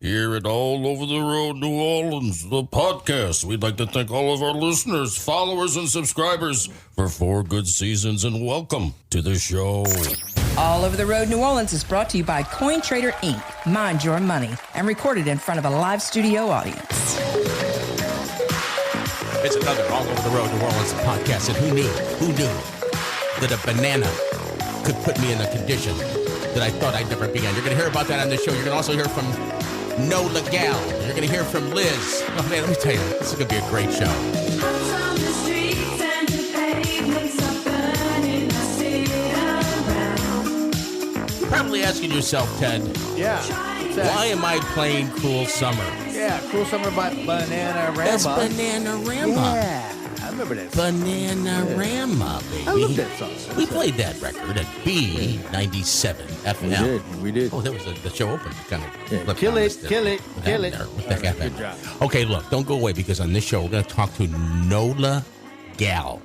here at All Over the Road New Orleans, the podcast. We'd like to thank all of our listeners, followers, and subscribers for 4 good seasons, and welcome to the show. All Over the Road New Orleans is brought to you by CoinTrader Inc. Mind your money, and recorded in front of a live studio audience. It's another All Over the Road New Orleans podcast, and who knew that a banana could put me in a condition that I thought I'd never be in. You're going to hear about that on this show. You're going to also hear from NOLA. You're going to hear from Liz. Oh, man, let me tell you, this is going to be a great show. You're probably asking yourself, Ted, why am I playing Cruel Summer? Yeah, Cruel Summer by Bananarama. That's Bananarama. Yeah, I remember that song. Bananarama, baby. I love that song. We played that record at B97 FM. We did. Oh, that was the show opened. Kind of Kill it. Good job. Okay, look, don't go away because on this show we're going to talk to NOLA Gal.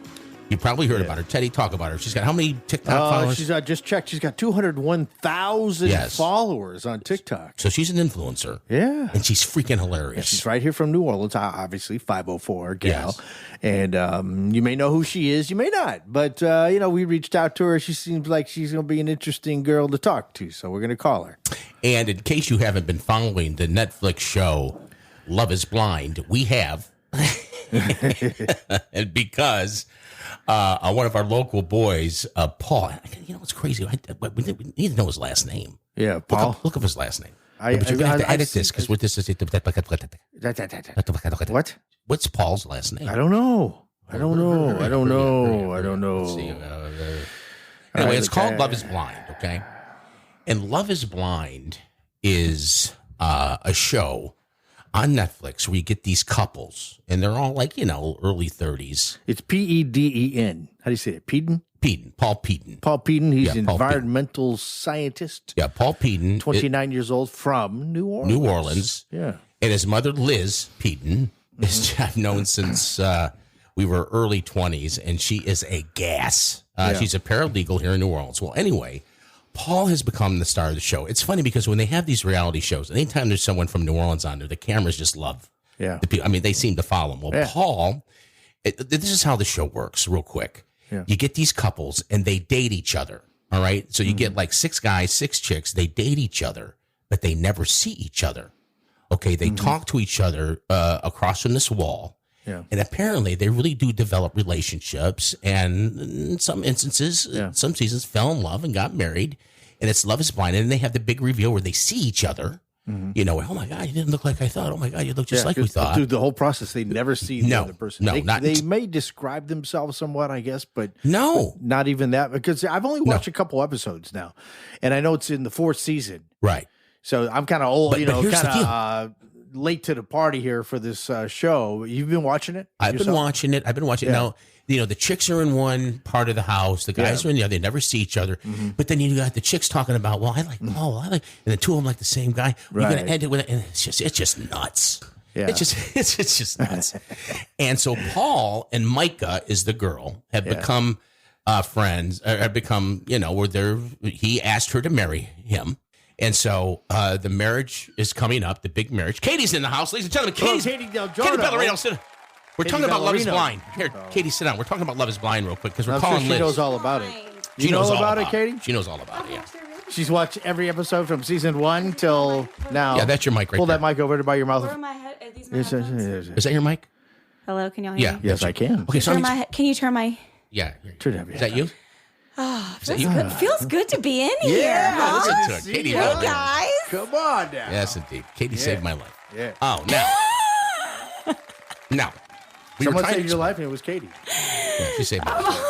You probably heard about her. Teddy, talk about her. She's got how many TikTok followers? She's just checked. She's got 201,000 followers on TikTok. So she's an influencer. Yeah. And she's freaking hilarious. And she's right here from New Orleans, obviously, 504 gal. Yes. And you may know who she is, you may not. But, we reached out to her. She seems like she's going to be an interesting girl to talk to, so we're going to call her. And in case you haven't been following the Netflix show Love is Blind, we have. And because... one of our local boys, Paul. You know what's crazy? We need to know his last name. Yeah, Paul. Look up his last name. But you're going to have to edit this because with this is What? What's Paul's last name? I don't know. Let's see. Anyway, it's called Love is Blind. Okay, and Love is Blind is a show on Netflix where you get these couples, and they're all like, early 30s. It's Peden. How do you say it? Peden? Paul Peden. Paul Peden. He's an Paul environmental scientist. Yeah, Paul Peden. 29 years old from New Orleans. Yeah. And his mother, Liz Peden, is I've known since we were early 20s, and she is a gas. She's a paralegal here in New Orleans. Well, anyway, Paul has become the star of the show. It's funny because when they have these reality shows, anytime there's someone from New Orleans on there, the cameras just love the people. I mean, they seem to follow him. Well, Paul, this is how the show works real quick. Yeah. You get these couples and they date each other. All right. So you get like 6 guys, 6 chicks. They date each other, but they never see each other. Okay. They talk to each other across from this wall. Yeah. And apparently they really do develop relationships, and in some instances, some seasons fell in love and got married, and it's Love is Blind. And then they have the big reveal where they see each other. Oh my God, you didn't look like I thought. Oh my God, you look just like we thought. Through the whole process, they never see the other person. They may describe themselves somewhat, I guess, but not even that, because I've only watched a couple episodes now, and I know it's in the 4th season. Right. So I'm kind of old, kind of late to the party here for this show. You've been watching it? I've been watching it. Now, the chicks are in one part of the house. The guys are in the other. They never see each other. But then you got the chicks talking about, well, I like Paul. And the two of them like the same guy. We're going to end it with it. And it's just nuts. Yeah. It's just nuts. And so Paul and Micah is the girl, have become friends, have become, where he asked her to marry him. And so the marriage is coming up, the big marriage. Katie's in the house, ladies and gentlemen. Katie Ballerino, sit. We're talking about Love is Blind. Here, Katie, sit down. We're talking about Love is Blind real quick because we're calling Liz. She knows all about it. She knows all about it, Katie? She knows all about it, yeah. She's watched every episode from season 1 till now. Yeah, that's your mic right Pull there. that mic over to by your mouth. Where are my are these my headphones? Is that your mic? Hello, can y'all hear me? Yes, I can. Okay, so Can you turn my... Yeah. Turn it. Is that you? Oh, feels good to be in here. Yeah, listen to it. Katie, hey, guys. Come on now. Yes, indeed. Katie saved my life. Yeah. Oh, now. Someone saved your life, and it was Katie. Yeah, she saved my life.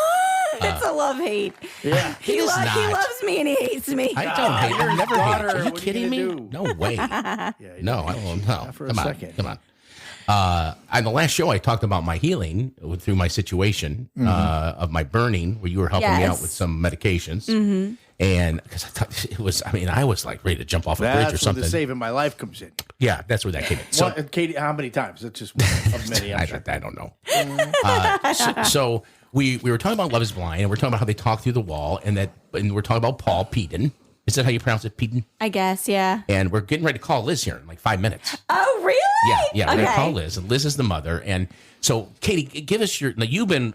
It's a love-hate. Yeah. He loves me and he hates me. I don't hate. I never hate. Are you What kidding me? do? No way. No, I don't know. For a second. Come on. On the last show, I talked about my healing through my situation of my burning, where you were helping me out with some medications. And because I thought it was, I was like ready to jump off a bridge or That's something. where the saving my life comes in. Yeah, that's where that came in. So, Katie, how many times? It's just one of many. I don't know. So we were talking about Love is Blind, and we're talking about how they talk through the wall, and we're talking about Paul Peden. Is that how you pronounce it, Peden? I guess, yeah. And we're getting ready to call Liz here in like 5 minutes. Oh, really? Yeah. We're going to call Liz. And Liz is the mother. And so, Katie, give us your... Now,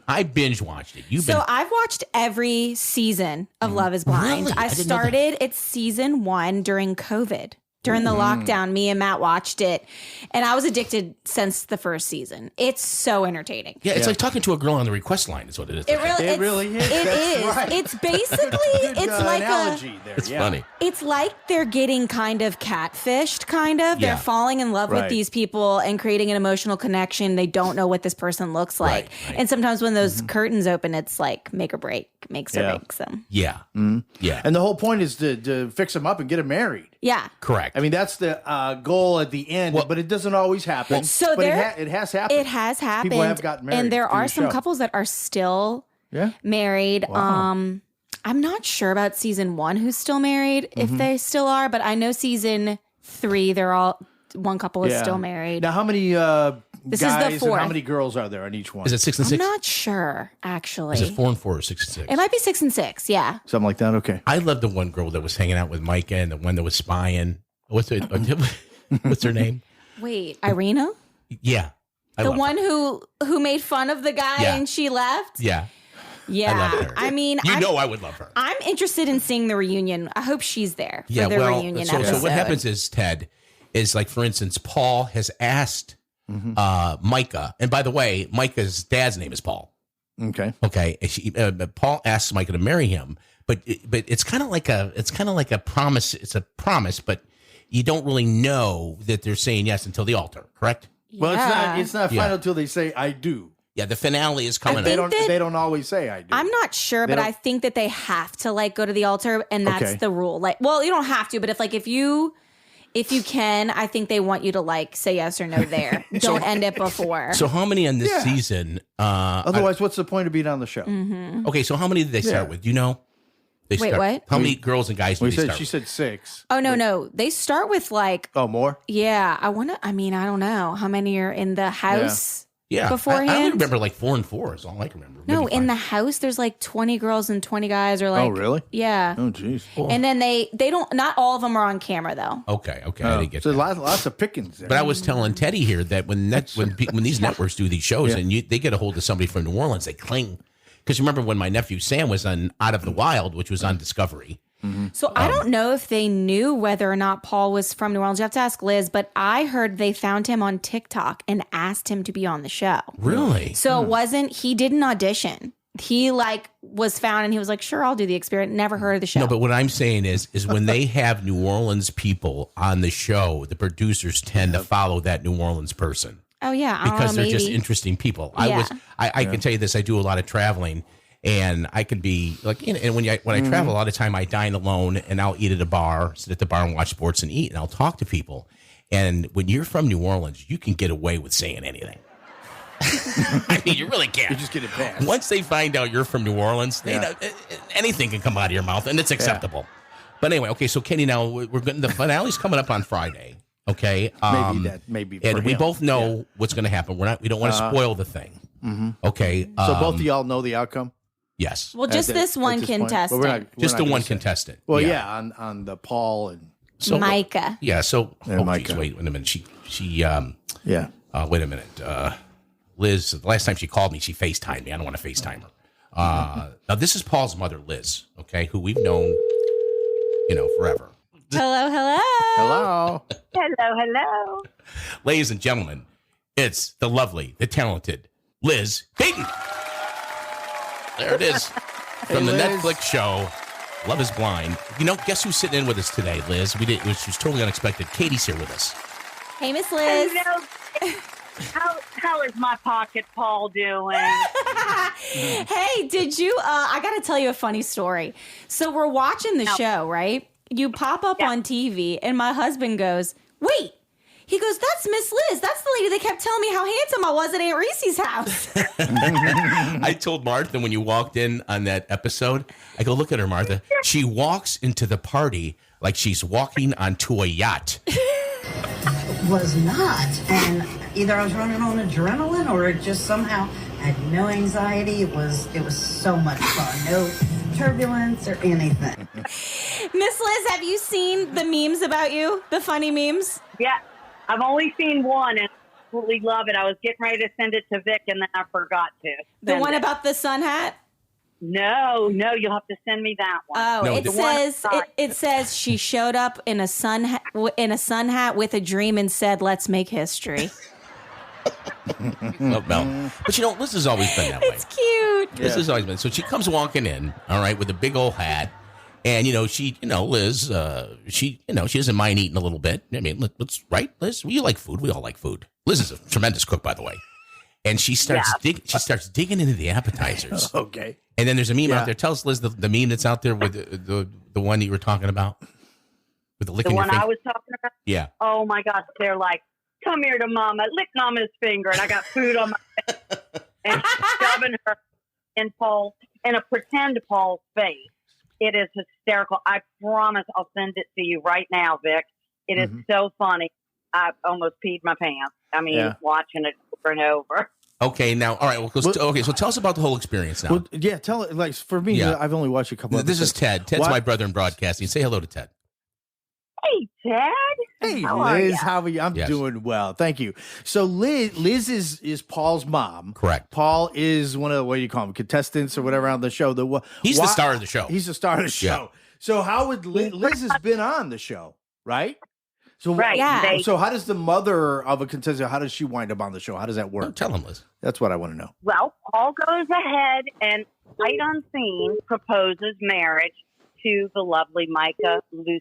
I binge watched it. I've watched every season of Love is Blind. Really? I started at season 1 during COVID. During the lockdown, me and Matt watched it, and I was addicted since the first season. It's so entertaining. Yeah, it's like talking to a girl on the request line is what it is. It really is. It is. Right. It's basically, it's like analogy there. It's funny. It's like they're getting kind of catfished, kind of. Yeah. They're falling in love with these people and creating an emotional connection. They don't know what this person looks like. Right. And sometimes when those curtains open, it's like make or break, makes or breaks them. Yeah. Yeah. And the whole point is to fix them up and get them married. Yeah. Correct. I mean, that's the goal at the end, but it doesn't always happen. So but it has happened. It has happened. People have gotten married. And there are some show. couples that are still married. Wow. I'm not sure about season 1 who's still married, if they still are, but I know season 3, one couple is still married. Now, how many This guys is the and 4th. how many girls are there on each one? Is it 6 and I'm 6? not sure, actually. Is it 4 and 4 or 6 and 6? It might be 6 and 6, yeah. Something like that? Okay. I love the one girl that was hanging out with Micah and the one that was spying. What's her name? Wait, Irina? Yeah. The one who made fun of the guy Yeah. and she left? Yeah. Yeah. I love her. I mean, I would love her. I'm interested in seeing the reunion. I hope she's there for the reunion episode. So what happens is, Ted, is like, for instance, Paul has asked Micah, and by the way, Micah's dad's name is Paul. Okay. Paul asks Micah to marry him, but it's kind of like a promise. It's a promise, but you don't really know that they're saying yes until the altar, correct? Well, it's not final until they say I do. Yeah, the finale is coming. They don't always say I do. I'm not sure, but I think that they have to go to the altar, and that's the rule. Well, you don't have to, but if you can, I think they want you to say yes or no there. Don't end it before. So how many on this season? Otherwise, what's the point of being on the show? Mm-hmm. Okay, so how many did they start with? Do you know? What? How many girls and guys did they start with? She said 6. Oh, no. They start with more? Yeah. I don't know how many are in the house beforehand. I remember 4 and 4 is all I can remember. No, in the house, there's 20 girls and 20 guys are oh, really? Yeah. Oh, jeez. And then they don't, not all of them are on camera though. Okay. I didn't get so that. lots of pickings there. But I was telling Teddy here that when these networks do these shows and they get a hold of somebody from New Orleans, they cling. Because remember when my nephew Sam was on Out of the Wild, which was on Discovery. So I don't know if they knew whether or not Paul was from New Orleans. You have to ask Liz, but I heard they found him on TikTok and asked him to be on the show. Really? So he didn't audition. He was found and he was like, sure, I'll do the experience. Never heard of the show. No, but what I'm saying is when they have New Orleans people on the show, the producers tend to follow that New Orleans person. Oh yeah, because they're just interesting people. Yeah. I can tell you this. I do a lot of traveling, and I can be and when I travel, a lot of time I dine alone, and I'll eat at a bar, sit at the bar and watch sports and eat, and I'll talk to people. And when you're from New Orleans, you can get away with saying anything. I mean, you really can. You just get it passed. Once they find out you're from New Orleans, they know, anything can come out of your mouth, and it's acceptable. But anyway, okay. So Kenny, now we're getting the finale's coming up on Friday. Okay, maybe, and we both know what's going to happen. We don't want to spoil the thing. Okay, so both of y'all know the outcome. Yes. Well, just this one contestant. We're just the one say. contestant. Well, on the Paul and Micah. Yeah. So, Micah. Geez, wait a minute. She wait a minute. Liz, the last time she called me, she FaceTimed me. I don't want to FaceTime her. Now, this is Paul's mother, Liz. Okay, who we've known, forever. Hello. Hello. Ladies and gentlemen, it's the lovely, the talented Liz Peden. There it is. From the Netflix show, Love is Blind. Guess who's sitting in with us today, Liz? It was totally unexpected. Katie's here with us. Hey, Miss Liz. Hello. How is my pocket Paul doing? Hey, did you, I got to tell you a funny story. So we're watching the show, right? You pop up on TV and my husband goes, wait. He goes, that's Miss Liz. That's the lady that kept telling me how handsome I was at Aunt Reese's house. I told Martha when you walked in on that episode, I go, look at her, Martha. She walks into the party like she's walking onto a yacht. Was not. And either I was running on adrenaline or it just somehow had no anxiety. It was so much fun. No turbulence or anything. Miss Liz, have you seen the memes about you? The funny memes? Yeah, I've only seen one and absolutely love it. I was getting ready to send it to Vic and then I forgot to. The one about the sun hat? No, you'll have to send me that one. Oh, no, it says she showed up in a sun hat with a dream and said, "Let's make history." But Liz has always been that way. It's cute. Liz has always been. So she comes walking in, all right, with a big old hat. And, Liz, she doesn't mind eating a little bit. I mean, let's, right, Liz? You like food. We all like food. Liz is a tremendous cook, by the way. And she starts digging into the appetizers. Okay. And then there's a meme out there. Tell us, Liz, the meme that's out there with the one that you were talking about. With the licking the your one finger. I was talking about? Yeah. Oh, my gosh. They're like, come here to Mama. Lick Mama's finger. And I got food on my face. And shoving her in a pretend Paul's face. It is hysterical. I promise I'll send it to you right now, Vic. It is so funny. I almost peed my pants. I mean, watching it over and over. Okay, now, all right. So tell us about the whole experience now. Well, yeah, tell it. Like for me, I've only watched a couple. This is Ted. Ted's my brother in broadcasting. Say hello to Ted. Hey, Ted. Hey, Liz. How are you? I'm doing well. Thank you. So Liz is Paul's mom. Correct. Paul is one of the, what do you call him, contestants or whatever on the show. He's the star of the show. He's the star of the show. Yeah. So how would Liz has been on the show, right? So So how does the mother of a contestant, how does she wind up on the show? How does that work? Tell him, Liz. That's what I want to know. Well, Paul goes ahead and sight unseen proposes marriage to the lovely Micah Lucier.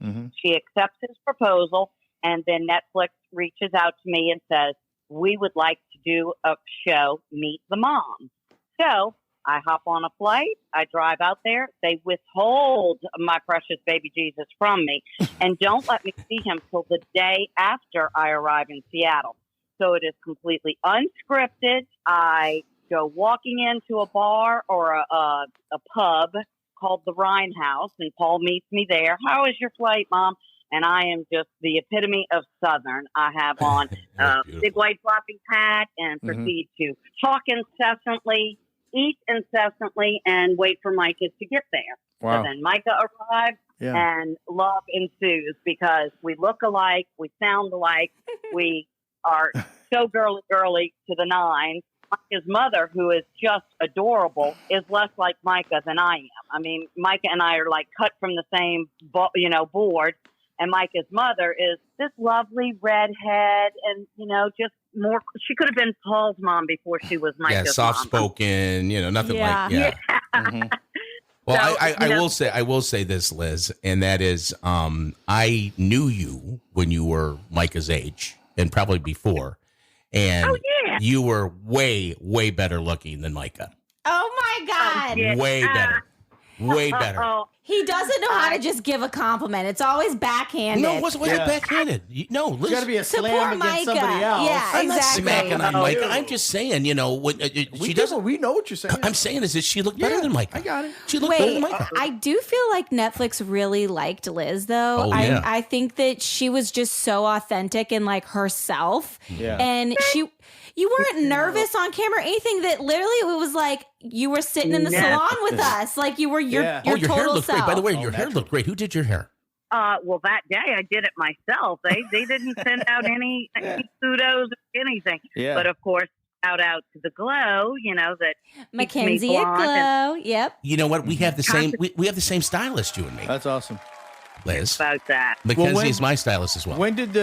Mm-hmm. She accepts his proposal, and then Netflix reaches out to me and says, we would like to do a show, Meet the Mom. So I hop on a flight. I drive out there. They withhold my precious baby Jesus from me and don't let me see him till the day after I arrive in Seattle. So it is completely unscripted. I go walking into a bar or a pub called the Rhine House, and Paul meets me there. How is your flight, Mom? And I am just the epitome of Southern. I have on a big white floppy hat and proceed to talk incessantly, eat incessantly, and wait for Micah to get there. Wow. So then Micah arrives, and love ensues because we look alike, we sound alike, we are so girly to the nines. Micah's mother, who is just adorable, is less like Micah than I am. I mean, Micah and I are like cut from the same, board. And Micah's mother is this lovely redhead and, just more. She could have been Paul's mom before she was Micah's mom. Yeah, soft-spoken, nothing like, Mm-hmm. Well, so, I will say this, Liz, and that is I knew you when you were Micah's age and probably before. And you were way, way better looking than Micah. Oh, my God. Way better. Way better. He doesn't know how to just give a compliment. It's always backhanded. No, it wasn't backhanded. No, Liz. It's got to be a slam against somebody else. Yeah, I'm not smacking on Micah. I'm just saying, she doesn't. We know what you're saying. I'm saying is that she looked better than Micah. I got it. She looked better than Micah. I do feel like Netflix really liked Liz, though. Oh, yeah. I think that she was just so authentic and like herself. Yeah. And you weren't nervous on camera or anything. That literally it was like you were sitting in the salon with us, like you were your your total hair looked self. great. By the way, your hair looked great. Who did your hair? Well, that day I did it myself. They didn't send out any pseudos or anything. Yeah. But of course, out to the Glow. That Mackenzie at Glow. Yep. You know what? We have the same. We have the same stylist, you and me. That's awesome. Liz. About that. Mackenzie is my stylist as well. When did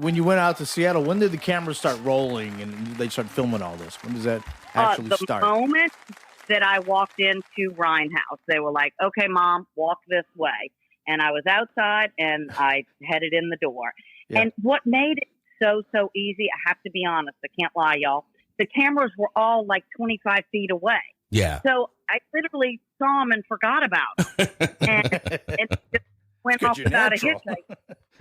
when you went out to Seattle, when did the cameras start rolling and they start filming all this? When does that actually start? The moment that I walked into Rhine House, they were like, okay, Mom, walk this way. And I was outside and I headed in the door. Yeah. And what made it so easy, I have to be honest, I can't lie, y'all. The cameras were all like 25 feet away. Yeah. So I literally saw them and forgot about them. and it just went off without a hitchhike.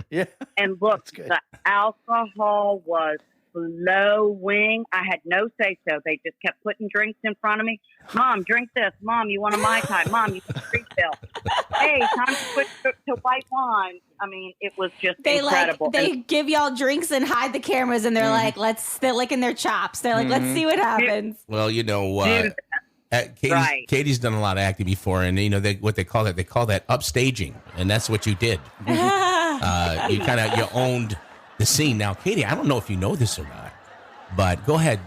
Yeah. And look, the alcohol was flowing. I had no say-so. They just kept putting drinks in front of me. Mom, drink this. Mom, you want a Mai Tai? Mom, you want a refill? Hey, time to switch to white wine. I mean, it was just incredible. They give y'all drinks and hide the cameras, and they're like, they're licking their chops. They're like, let's see what happens. Well, Katie's done a lot of acting before, and what they call that upstaging, and that's what you did. You owned the scene. Now, Katie, I don't know if you know this or not, but go ahead,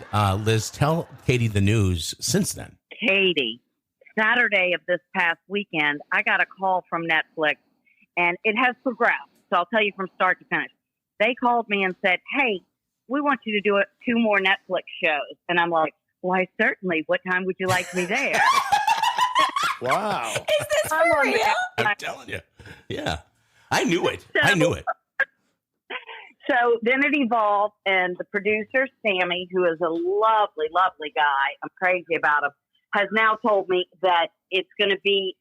Liz. Tell Katie the news since then. Katie, Saturday of this past weekend, I got a call from Netflix, and it has progressed. So I'll tell you from start to finish. They called me and said, "Hey, we want you to do 2 more Netflix shows," and I'm like, "Why, certainly. What time would you like me there?" Wow. Is this for real? I'm telling you. Yeah. I knew it. I knew it. So then it evolved, and the producer, Sammy, who is a lovely, lovely guy, I'm crazy about him, has now told me that it's going to be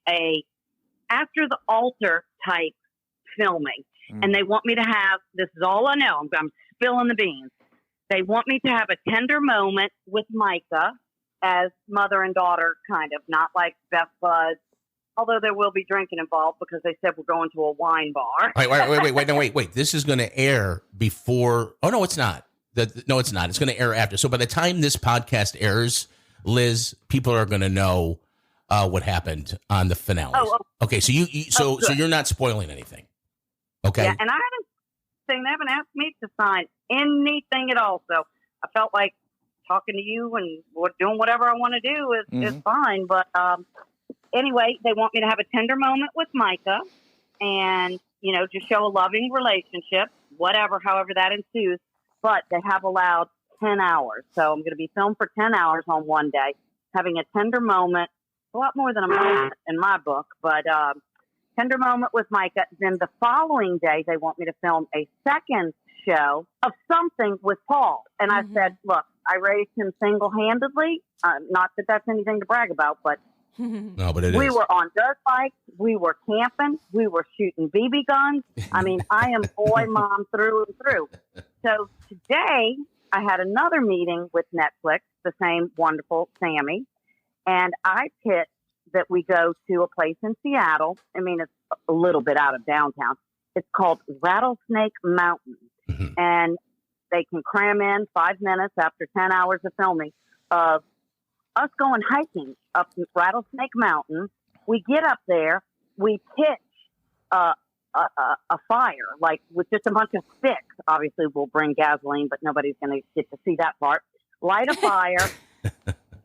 after the Aotr type filming. And they want me to have, this is all I know, I'm spilling the beans. They want me to have a tender moment with Micah as mother and daughter, kind of, not like best buds. Although there will be drinking involved because they said we're going to a wine bar. Wait. This is going to air before. Oh, no, it's not. No, it's not. It's going to air after. So by the time this podcast airs, Liz, people are going to know what happened on the finale. Okay, so so you're not spoiling anything. Okay. Yeah, and they haven't asked me to sign anything at all. So I felt like talking to you and doing whatever I want to do is fine. But anyway, they want me to have a tender moment with Micah and, just show a loving relationship, however that ensues. But they have allowed 10 hours. So I'm going to be filmed for 10 hours on one day, having a tender moment, a lot more than a moment in my book, but tender moment with Micah. Then the following day, they want me to film a second show of something with Paul. And I said, look, I raised him single-handedly. Not that that's anything to brag about, but no, but it we is. were on dirt bikes. We were camping. We were shooting BB guns. I mean, I am boy mom through and through. So today I had another meeting with Netflix, the same wonderful Sammy, and I pitched that we go to a place in Seattle. I mean, it's a little bit out of downtown. It's called Rattlesnake Mountain. And they can cram in 5 minutes after 10 hours of filming of us going hiking up Rattlesnake Mountain. We get up there, we pitch a fire, like with just a bunch of sticks. Obviously, we'll bring gasoline, but nobody's going to get to see that part. Light a fire,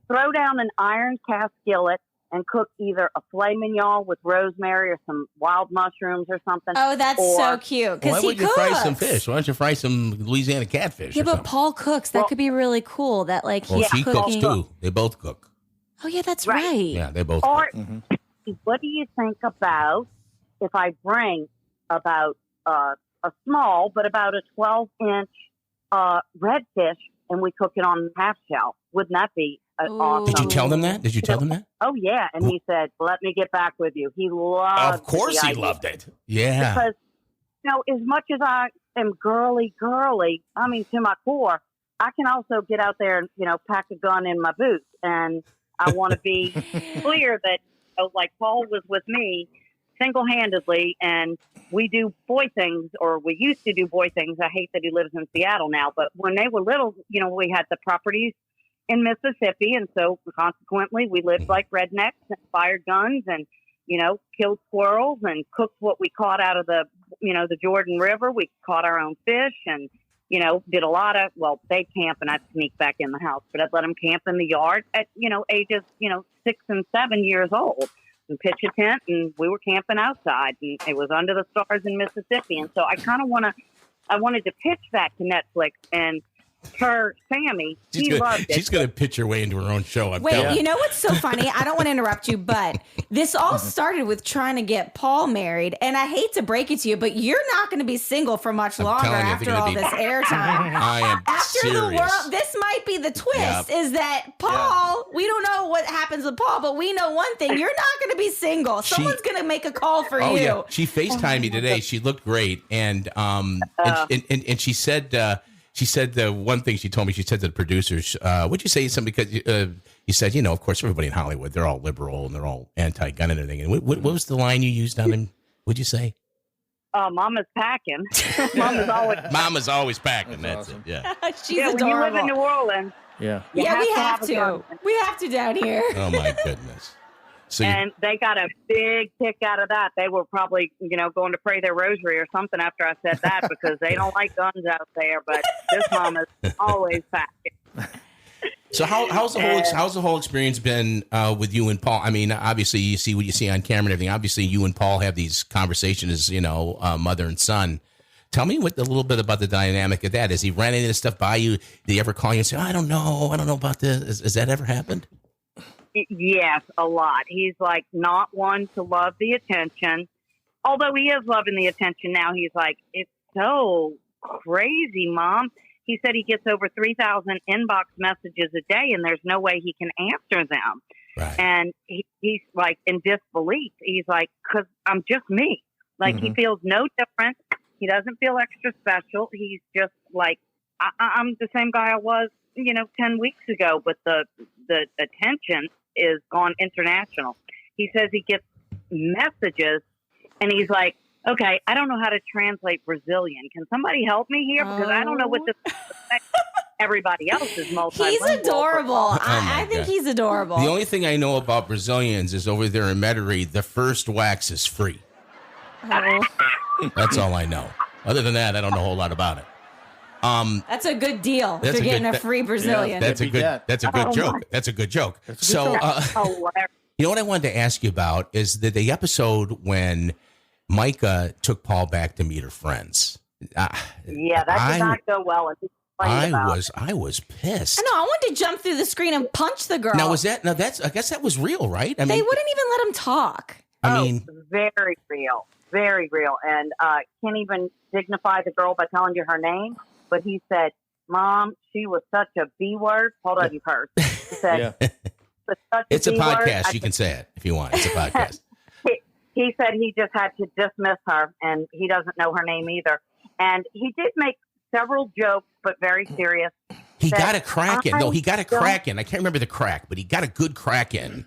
throw down an iron cast skillet, and cook either a filet mignon with rosemary or some wild mushrooms or something. Oh, that's so cute. Because why would you fry some fish? Why don't you fry some Louisiana catfish? Yeah, but Paul cooks. That could be really cool. That she cooks too. They both cook. Oh yeah, that's right. Yeah, they both. Or what do you think about if I bring about a small, but about a 12-inch redfish, and we cook it on half shell? Wouldn't that be awesome? Did you tell them that? Did you tell them that? Oh yeah, and he said, "Let me get back with you." He loved. Of course, he loved it. Yeah, because as much as I am girly, I mean to my core, I can also get out there and pack a gun in my boots, and I want to be clear that like Paul was with me single-handedly, and we do boy things, or we used to do boy things. I hate that he lives in Seattle now, but when they were little, we had the properties in Mississippi, and so consequently we lived like rednecks and fired guns and killed squirrels and cooked what we caught out of the the Jordan River. We caught our own fish and did a lot of, they camp and I'd sneak back in the house, but I'd let them camp in the yard at ages 6 and 7 years old and pitch a tent, and we were camping outside, and it was under the stars in Mississippi. And so I kind of wanted to pitch that to Netflix, and her Sammy, he loved it. She's going to pitch her way into her own show. Wait, you know what's so funny? I don't want to interrupt you, but this all started with trying to get Paul married, and I hate to break it to you, but you're not going to be single for much longer after all this airtime. I am after serious. The world, this might be the twist: is that Paul? We don't know what happens with Paul, but we know one thing: you're not going to be single. Someone's going to make a call for you. Yeah. She FaceTimed me today. She looked great, and she said. She said the one thing she told me, she said to the producers, would you say something? Because you said, of course, everybody in Hollywood, they're all liberal and they're all anti-gun and everything. And what was the line you used on him? What'd you say? Mama's packing. Mama's always packing. That's awesome. It. Yeah. She's adorable. When you live in New Orleans, Yeah. We have to. We have to down here. Oh my goodness. So and they got a big kick out of that. They were probably, going to pray their rosary or something after I said that because they don't like guns out there. But this mom is always packing. So how's the whole experience been with you and Paul? I mean, obviously you see what you see on camera and everything. Obviously, you and Paul have these conversations, mother and son. Tell me a little bit about the dynamic of that. Has he ran any of this stuff by you? Did he ever call you and say, I don't know about this? Has that ever happened? Yes, a lot. He's like not one to love the attention. Although he is loving the attention now, he's like, it's so crazy, Mom. He said he gets over 3,000 inbox messages a day, and there's no way he can answer them. Right. And he's like in disbelief. He's like, because I'm just me. Like he feels no different. He doesn't feel extra special. He's just like, I'm the same guy I was, 10 weeks ago, but the attention is gone international. He says he gets messages and he's like, okay, I don't know how to translate Brazilian. Can somebody help me here? Because I don't know what this everybody else is multilingual. He's adorable. I think he's adorable. The only thing I know about Brazilians is over there in Metairie, the first wax is free. Oh. That's all I know. Other than that, I don't know a whole lot about it. That's a good deal. If you're getting a free Brazilian. That's a good joke. That's a good joke. So, you know what I wanted to ask you about is the episode when Micah took Paul back to meet her friends. That did not go well. I was pissed. I know. I wanted to jump through the screen and punch the girl. Now I guess that was real, right? I mean, they wouldn't even let him talk. I mean, very real. Very real. And can't even dignify the girl by telling you her name. But he said, Mom, she was such a B word. Hold on, you heard. He said, it's a podcast. You can say it if you want. It's a podcast. He said he just had to dismiss her, and he doesn't know her name either. And he did make several jokes, but very serious. He got a crack in. No, he got a crack in. I can't remember the crack, but he got a good crack in.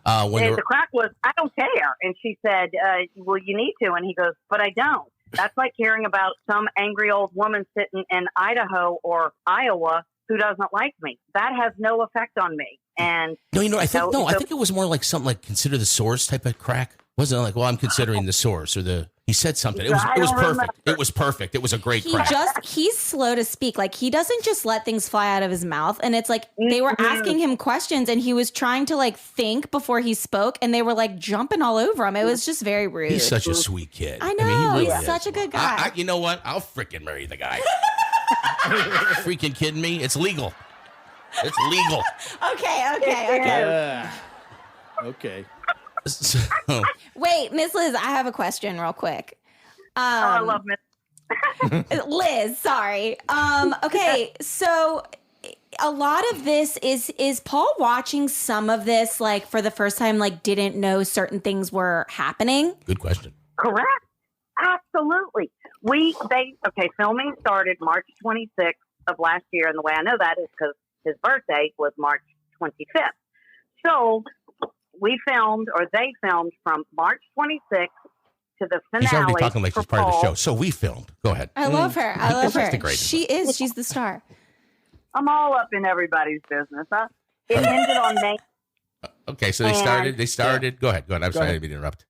The crack was, I don't care. And she said, well, you need to. And he goes, but I don't. That's like hearing about some angry old woman sitting in Idaho or Iowa who doesn't like me. That has no effect on me. And I think it was more like something like consider the source type of crack. Wasn't it like, well, I'm considering the source or he said something. It was perfect. Remember. It was perfect. It was a great crack. He's slow to speak. Like he doesn't just let things fly out of his mouth. And it's like they were asking him questions and he was trying to like think before he spoke and they were like jumping all over him. It was just very rude. He's such a sweet kid. I know. I mean, he's such a good guy. You know what? I'll freaking marry the guy. Freaking kidding me? It's legal. It's legal. Okay. Okay. So, wait, Miss Liz, I have a question real quick. I love Miss Liz, sorry. Okay, so a lot of this is Paul watching some of this like for the first time, like didn't know certain things were happening? Good question. Correct. Absolutely. Filming started March 26th of last year, and the way I know that is because his birthday was March 25th. So they filmed from March 26th to the finale. She's already talking like she's part of the show. So we filmed. Go ahead. I love her. She's the star. I'm all up in everybody's business. Huh? It ended on May. Okay, so they started. Yeah. Go ahead. I'm sorry to interrupt.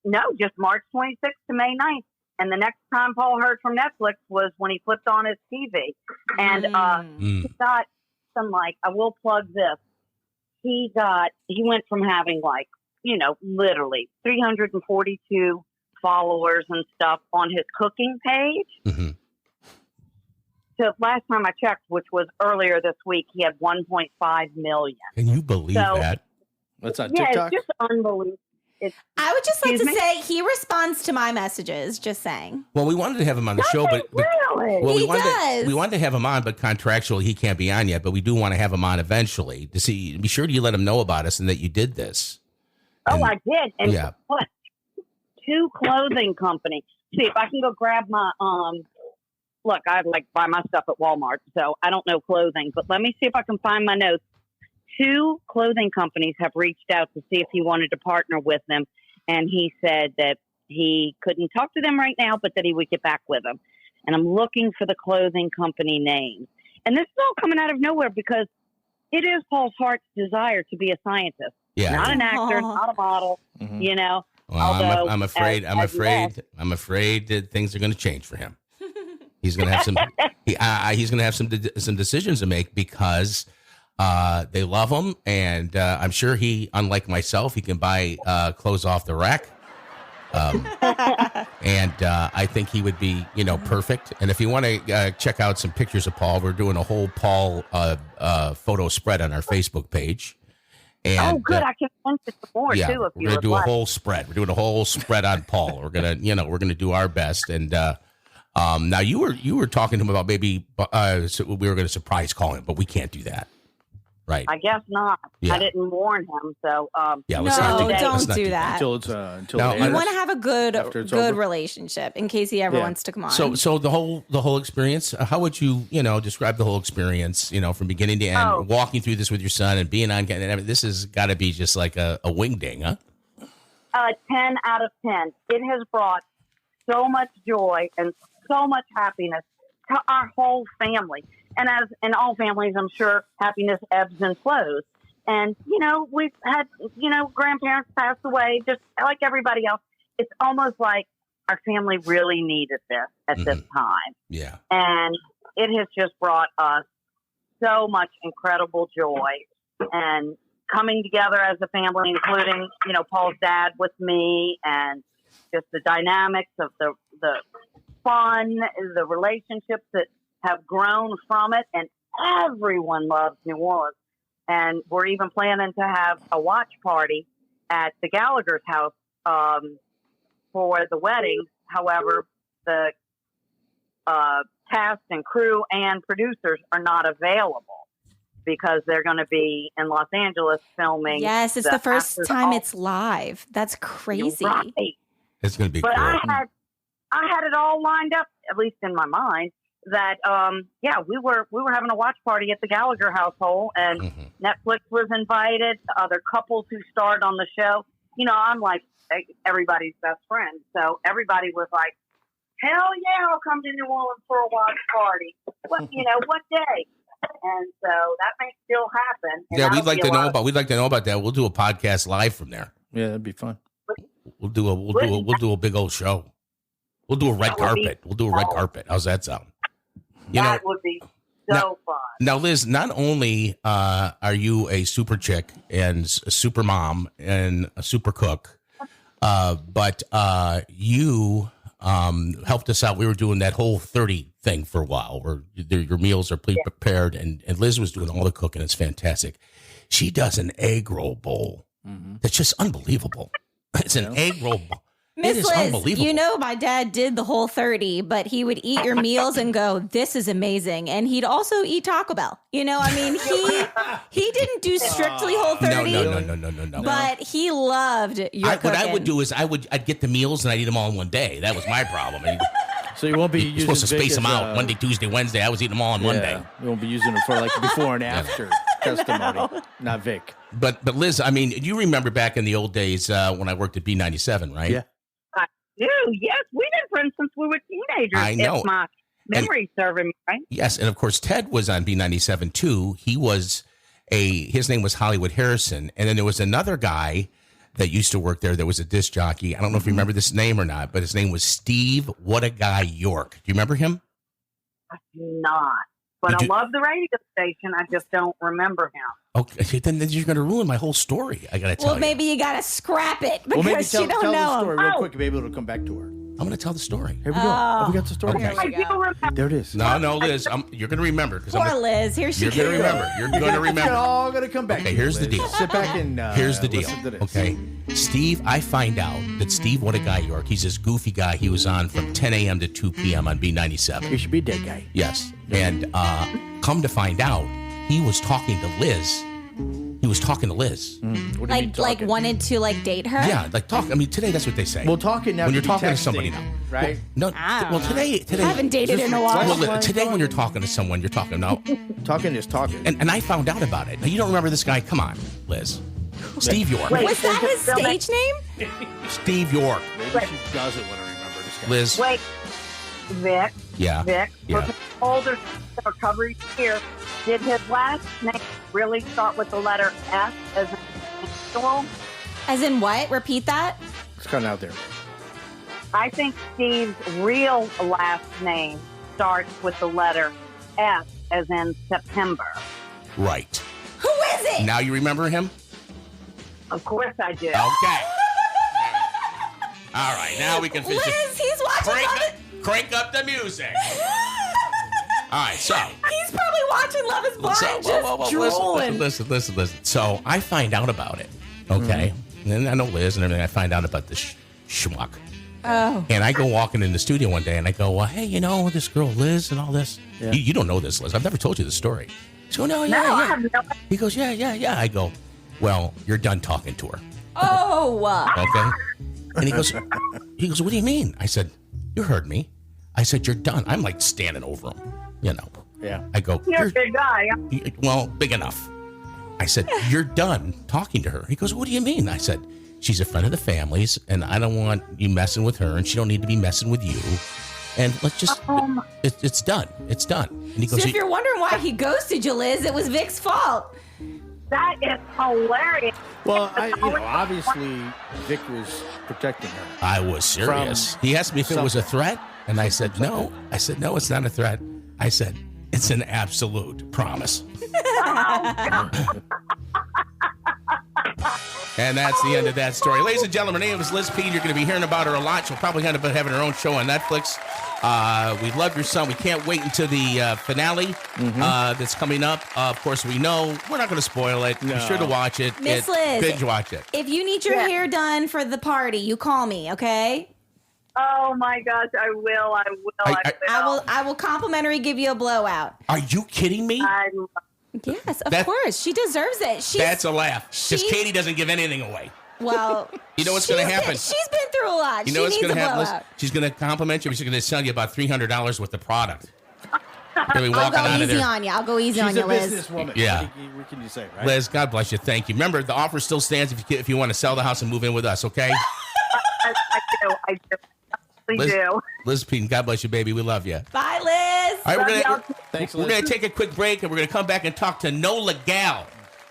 No, just March 26th to May 9th. And the next time Paul heard from Netflix was when he flipped on his TV. And he got some, like, I will plug this. He went from having, like, literally 342 followers and stuff on his cooking page. Mm-hmm. So last time I checked, which was earlier this week, he had 1.5 million. Can you believe that? That's on TikTok? It's just unbelievable. I would just like to say he responds to my messages, just saying. Well, we wanted to have him on the show, but really? we wanted to have him on, but contractually he can't be on yet, but we do want to have him on eventually to be sure you let him know about us and that you did this. I did. And what? 2 clothing companies. See, if I can go grab my, look, I buy my stuff at Walmart, so I don't know clothing, but let me see if I can find my notes. 2 clothing companies have reached out to see if he wanted to partner with them. And he said that he couldn't talk to them right now, but that he would get back with them. And I'm looking for the clothing company names. And this is all coming out of nowhere because it is Paul's heart's desire to be a scientist, not an actor, not a model, you know. Well, although, I'm afraid that things are going to change for him. He's going to have some. He's going to have some decisions to make because they love him, and I'm sure he, unlike myself, he can buy clothes off the rack. And I think he would be, perfect. And if you want to check out some pictures of Paul, we're doing a whole Paul photo spread on our Facebook page. And, good! I can link it some more too. If we're gonna do a whole spread. We're doing a whole spread on Paul. We're gonna do our best. And now you were talking to him about maybe so we were gonna surprise call him, but we can't do that. Right. I guess not. Yeah. I didn't warn him, so let's not do that. Until you want to have a good relationship in case he ever wants to come on. So the whole experience. How would you describe the whole experience? From beginning to end, walking through this with your son and being on. And this has got to be just like a wingding, huh? 10 out of 10. It has brought so much joy and so much happiness to our whole family. And as in all families, I'm sure happiness ebbs and flows. And, we've had, grandparents pass away just like everybody else. It's almost like our family really needed this at this time. Yeah. And it has just brought us so much incredible joy and coming together as a family, including, Paul's dad with me and just the dynamics of the fun, the relationships that have grown from it, and everyone loves New Orleans. And we're even planning to have a watch party at the Gallagher's house for the wedding. However, the cast and crew and producers are not available because they're going to be in Los Angeles filming. Yes, it's the first time it's live. That's crazy. Right. It's going to be but cool. I had it all lined up, at least in my mind, that we were having a watch party at the Gallagher household, and Netflix was invited, other couples who starred on the show. I'm like everybody's best friend, so everybody was like, hell yeah, I'll come to New Orleans for a watch party. What day? And so that may still happen. Yeah, we'd like to know about that. We'll do a podcast live from there. Yeah, that'd be fun. We'll do a big old show. We'll do a red carpet. We'll do a red carpet. How's that sound? That would be so fun. Now, Liz, not only are you a super chick and a super mom and a super cook, but you helped us out. We were doing that whole 30 thing for a while where your meals are pre-prepared, and Liz was doing all the cooking. It's fantastic. She does an egg roll bowl. That's just unbelievable. It's an egg roll bowl. Miss Liz, my dad did the whole 30, but he would eat your meals and go, this is amazing. And he'd also eat Taco Bell. He didn't do strictly whole 30. No. But he loved your cooking. What I would do is I'd get the meals and I'd eat them all in one day. That was my problem. So you won't be You're supposed to space them out. Monday, Tuesday, Wednesday. I was eating them all in one day. You won't be using them for like before and after testimony. Not Vic. But Liz, you remember back in the old days when I worked at B97, right? Yeah. Yes, we've been friends since we were teenagers. I know. If my memory serving me right. Yes, and of course Ted was on B97 too. His name was Hollywood Harrison, and then there was another guy that used to work there. There was a disc jockey. I don't know if you remember this name or not, but his name was Steve What a Guy York. Do you remember him? I do not. But I love the radio station. I just don't remember him. Okay, then you're going to ruin my whole story. I got to tell you. Well, maybe you got to scrap it because you don't know the story real quick. Maybe it'll come back to her. I'm going to tell the story. Here we go. Oh, we got the story. Okay. I do remember. There it is. No, Liz. You're going to remember. Poor Liz. Here she is. You're going to remember. You're going to remember. It's all going to come back. Okay, here's the deal. Sit back and here's the deal. Okay, Steve, I find out that Steve What a Guy York, he's this goofy guy. He was on from 10 a.m. to 2 p.m. on B97. He should be a dead guy. Yes. And come to find out, he was talking to Liz. Like wanted to date her? Yeah, talk. Today that's what they say. Well, talking now when you're talking to somebody now, right? Today I haven't dated in a while. Well, today when you're talking to someone, you're talking now. Talking is talking. And I found out about it. Now you don't remember this guy? Come on, Liz. Steve York. Was that his stage name? Steve York. Maybe she doesn't want to remember this guy. Liz. Wait, Vic. Yeah. Vic. Yeah. For older recovery here. Did his last name really start with the letter S as in individual? As in what? Repeat that? It's kind of out there. I think Steve's real last name starts with the letter S as in September. Right. Who is it? Now you remember him? Of course I do. Okay. All right, now we can finish. Liz, he's watching. Crank up the music. All right, so. He's probably watching Love is Blind, drooling. Listen. So I find out about it, okay? And I know Liz and everything. I find out about this schmuck. Oh. And I go walking in the studio one day, and I go, well, hey, you know, this girl Liz and all this? Yeah. You don't know this, Liz. I've never told you this story. So, no, yeah. He goes, yeah. I go, well, you're done talking to her. Oh. Okay? And he goes, what do you mean? I said, you heard me. I said, you're done. I'm like standing over him, you know. Yeah. I go, you're a big guy. Well, big enough. I said, you're done talking to her. He goes, what do you mean? I said, she's a friend of the family's, and I don't want you messing with her, and she don't need to be messing with you. And let's just, it's done. It's done. And he goes, so if you're wondering why he ghosted you, Liz, it was Vic's fault. That is hilarious. Well, obviously, Vic was protecting her. I was serious. He asked me if it was a threat, and I said, no. I said, no, it's not a threat. I said, it's an absolute promise. And that's the end of that story. Ladies and gentlemen, her name is Liz Peden. You're going to be hearing about her a lot. She'll probably end up having her own show on Netflix. We love your son. We can't wait until the finale that's coming up. Of course, we know we're not going to spoil it. No. Be sure to watch it. Miss Liz, binge watch it. If you need your hair done for the party, you call me, okay? Oh my gosh, I will. I will complimentary give you a blowout. Are you kidding me? Yes, of course. She deserves it. That's a laugh. Because Katie doesn't give anything away. Well, you know what's going to happen? She's been through a lot. You know what's going to happen? She's going to compliment you. She's going to sell you about $300 worth of product. I'll go easy on you. I'll go ezy on you, Liz. She's a businesswoman. Yeah. What can you say, right? Liz, God bless you. Thank you. Remember, the offer still stands if you want to sell the house and move in with us, okay? I do. Liz Peden, God bless you, baby. We love you. Bye, Liz. All right, we're going to take a quick break, and we're going to come back and talk to NOLA Gal,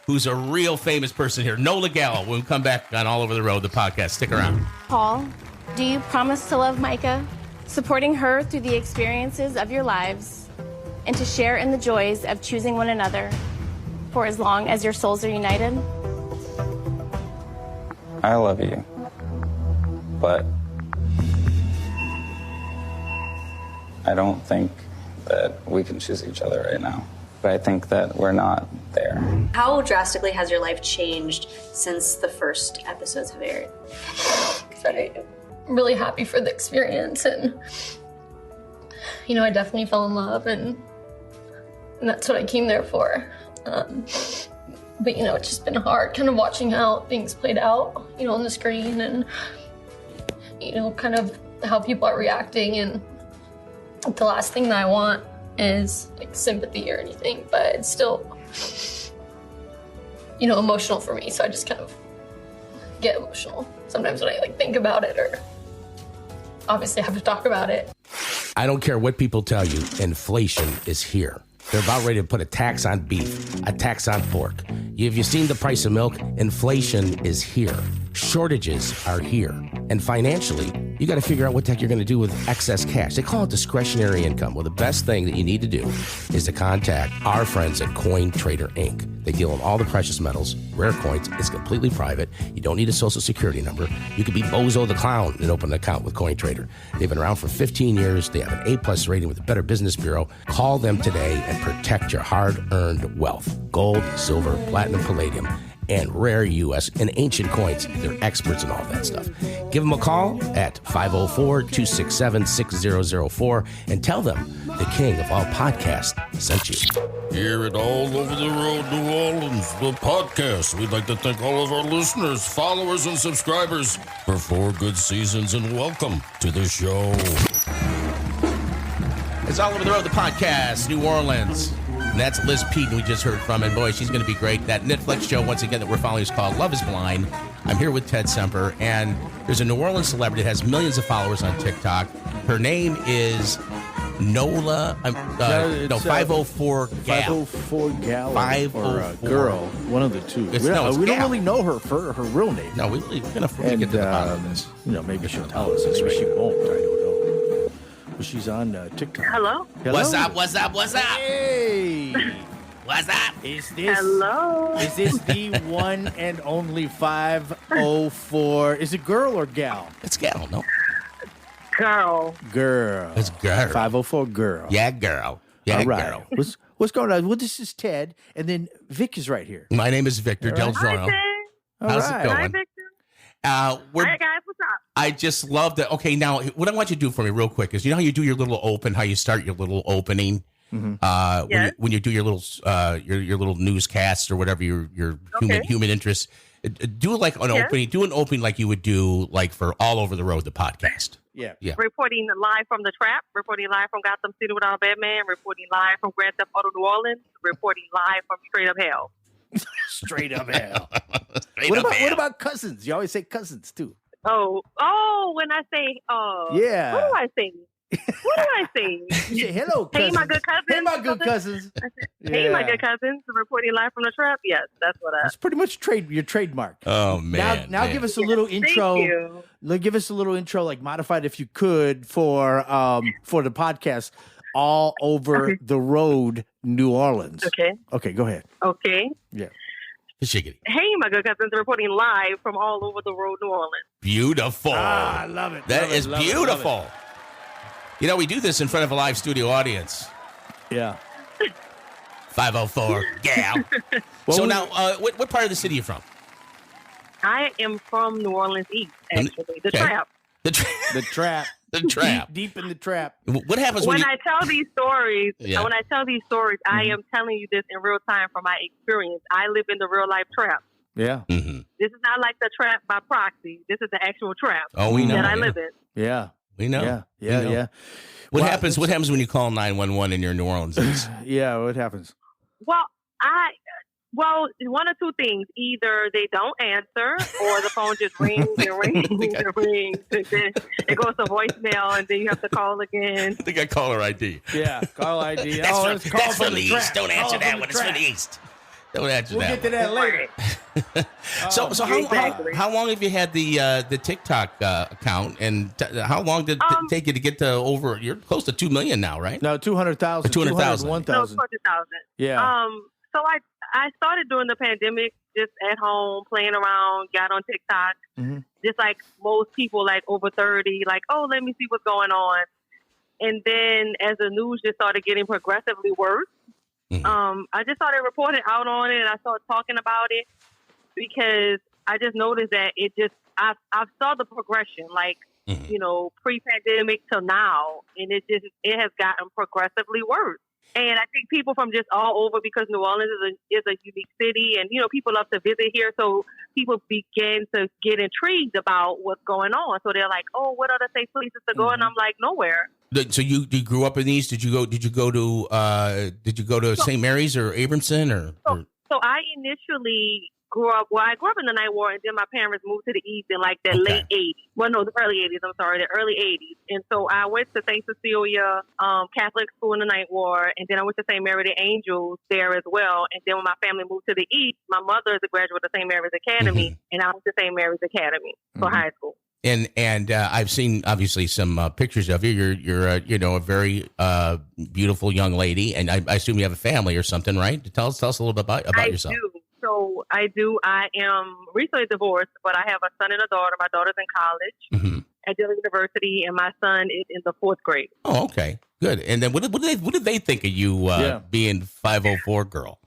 who's a real famous person here. NOLA Gal, when we come back on All Over the Road, the podcast. Stick around. Paul, do you promise to love Micah, supporting her through the experiences of your lives, and to share in the joys of choosing one another for as long as your souls are united? I love you, but I don't think that we can choose each other right now. But I think that we're not there. How drastically has your life changed since the first episodes have aired? I'm really happy for the experience, and I definitely fell in love, and that's what I came there for. But it's just been hard kind of watching how things played out, on the screen, and kind of how people are reacting. And the last thing that I want is sympathy or anything, but it's still emotional for me, so I just kind of get emotional sometimes when I think about it, or obviously have to talk about it. I don't care what people tell you, inflation is here. They're about ready to put a tax on beef, a tax on pork. Have you seen the price of milk? Inflation is here. Shortages are here. And financially, you got to figure out what the heck you're going to do with excess cash. They call it discretionary income. Well, the best thing that you need to do is to contact our friends at Coin Trader Inc. They deal in all the precious metals, rare coins. It's completely private. You don't need a social security number. You could be Bozo the Clown and open an account with Coin Trader. They've been around for 15 years. They have an A+ rating with the Better Business Bureau. Call them today and protect your hard-earned wealth. Gold, silver, platinum, palladium, and rare U.S. and ancient coins. They're experts in all that stuff. Give them a call at 504-267-6004 and tell them the king of all podcasts sent you. Here at All Over the Road New Orleans, the podcast, we'd like to thank all of our listeners, followers, and subscribers for 4 good seasons, and welcome to the show. It's All Over the Road, the podcast, New Orleans. And that's Liz Peden we just heard from, and boy, she's going to be great. That Netflix show, once again, that we're following is called Love is Blind. I'm here with Ted Semper, and there's a New Orleans celebrity that has millions of followers on TikTok. Her name is NOLA. No, 504 gal. 504 gal 504 girl. One of the two. We don't really know her for her real name. No, we're going to get to the bottom of this. Maybe she'll tell us. Maybe she won't. I don't know. But she's on TikTok. Hello? What's up? Hey. What's up? Hello? Is this the one and only 504? Is it girl or gal? It's gal, no? Girl. It's girl. 504 girl. Yeah, girl. All right. Girl. What's going on? Well, this is Ted, and then Vic is right here. My name is Victor Del Giorno. Hi, Ted. How's it going? Hi, Victor. Hi, guys. What's up? I just love that. Okay, now, what I want you to do for me real quick is, you know how you do your little open, how you start your little opening? Yes. When you do your little newscasts or whatever your human interest, do like an opening. Do an opening like you would do like for All Over the Road, the podcast. Yeah. Reporting live from the trap. Reporting live from Gotham City without Batman. Reporting live from Grand Theft Auto New Orleans. Reporting live from Straight Up Hell. Straight Up Hell. What about cousins? You always say cousins too. Oh! When I say, yeah. What do I say? You say, hello, cousins. Hey, my good cousins. Hey, my good cousins. Hey, my good cousins. Reporting live from the trap. Yes, that's what I. It's pretty much your trademark. Oh man! Now give us a little intro. Thank you. Give us a little intro, like modified if you could, for the podcast, All Over the Road, New Orleans. Okay, go ahead. Okay. Yeah. Shiggity. Hey, my good cousins, reporting live from All Over the Road, New Orleans. Beautiful. I love it. That is beautiful. You know, we do this in front of a live studio audience. Yeah. 504 gal. So now, what part of the city are you from? I am from New Orleans East, actually. The Trap. The Trap. The Trap. Deep in the trap. What happens when I tell these stories? Yeah. When I tell these stories, I am telling you this in real time from my experience. I live in the real life trap. Yeah. Mm-hmm. This is not like the trap by proxy. This is the actual trap. Oh, we know that I live in. Yeah. We know. Yeah. What happens when you call 911 in your New Orleans? Yeah, what happens? Well, one or two things. Either they don't answer, or the phone just rings and rings and rings. And then it goes to voicemail, and then you have to call again. I think I caller ID. Yeah, call ID. That's from the East. Don't answer that when it's from the East. Don't answer that. We'll get to that later. So how long have you had the TikTok account, and how long did it take you to get to over? You're close to 2 million now, right? No, 200,000. 200,000. 1,000. No, 200,000. Yeah. So I started during the pandemic, just at home playing around. Got on TikTok, just like most people, like over 30. Like, oh, let me see what's going on. And then as the news just started getting progressively worse. I just started reporting out on it, and I started talking about it because I just noticed that I saw the progression, like, pre-pandemic till now, and it has gotten progressively worse. And I think people from just all over, because New Orleans is a unique city, and people love to visit here, so people begin to get intrigued about what's going on. So they're like, "Oh, what other safe places to go?" And I'm like, "Nowhere." So you grew up in these? Did you go to St. Mary's or Abramson or? So I initially grew up. Well, I grew up in the Ninth Ward, and then my parents moved to the East in like the late '80s. Well, no, the early '80s. I'm sorry, the early '80s. And so I went to St. Cecilia Catholic School in the Ninth Ward, and then I went to St. Mary the Angels there as well. And then when my family moved to the East, my mother is a graduate of St. Mary's Academy, and I went to St. Mary's Academy for high school. And I've seen obviously some pictures of you. You're a very beautiful young lady, and I assume you have a family or something, right? Tell us a little bit about yourself. So I do. I am recently divorced, but I have a son and a daughter. My daughter's in college at Dillon University, and my son is in the 4th grade. Oh, okay, good. And then what did they think of you being 504 girl?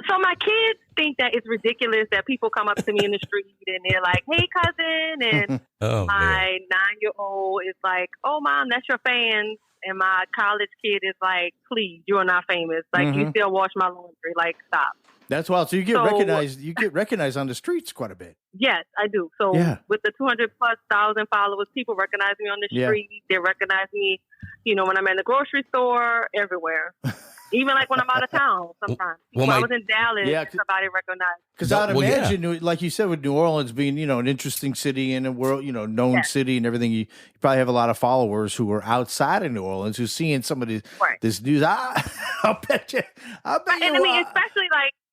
So my kids think that it's ridiculous that people come up to me in the street and they're like, "Hey, cousin," and my 9-year-old is like, "Oh, Mom, that's your fans." And my college kid is like, "Please, you are not famous. Like, you still wash my laundry. Like, stop." That's wild. So you get recognized. You get recognized on the streets quite a bit. Yes, I do. So with the 200,000+ followers, people recognize me on the street. They recognize me, when I'm in the grocery store, everywhere. Even like when I'm out of town, sometimes. When I was in Dallas, somebody recognized. Because I'd imagine, like you said, with New Orleans being, an interesting city in the world, known city and everything, you probably have a lot of followers who are outside of New Orleans who's seeing some of this news. I'll bet you. And I mean,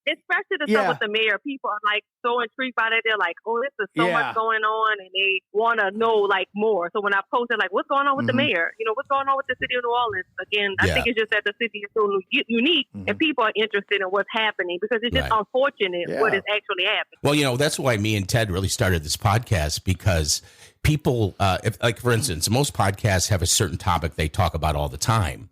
especially the stuff with the mayor, people are like so intrigued by that. They're like, "Oh, this is so much going on," and they want to know like more. So when I posted like, "What's going on with the mayor? What's going on with the city of New Orleans?" Again, I think it's just that the city is so unique, and people are interested in what's happening because it's just unfortunate what is actually happening. Well, that's why me and Ted really started this podcast, because people, like for instance, most podcasts have a certain topic they talk about all the time.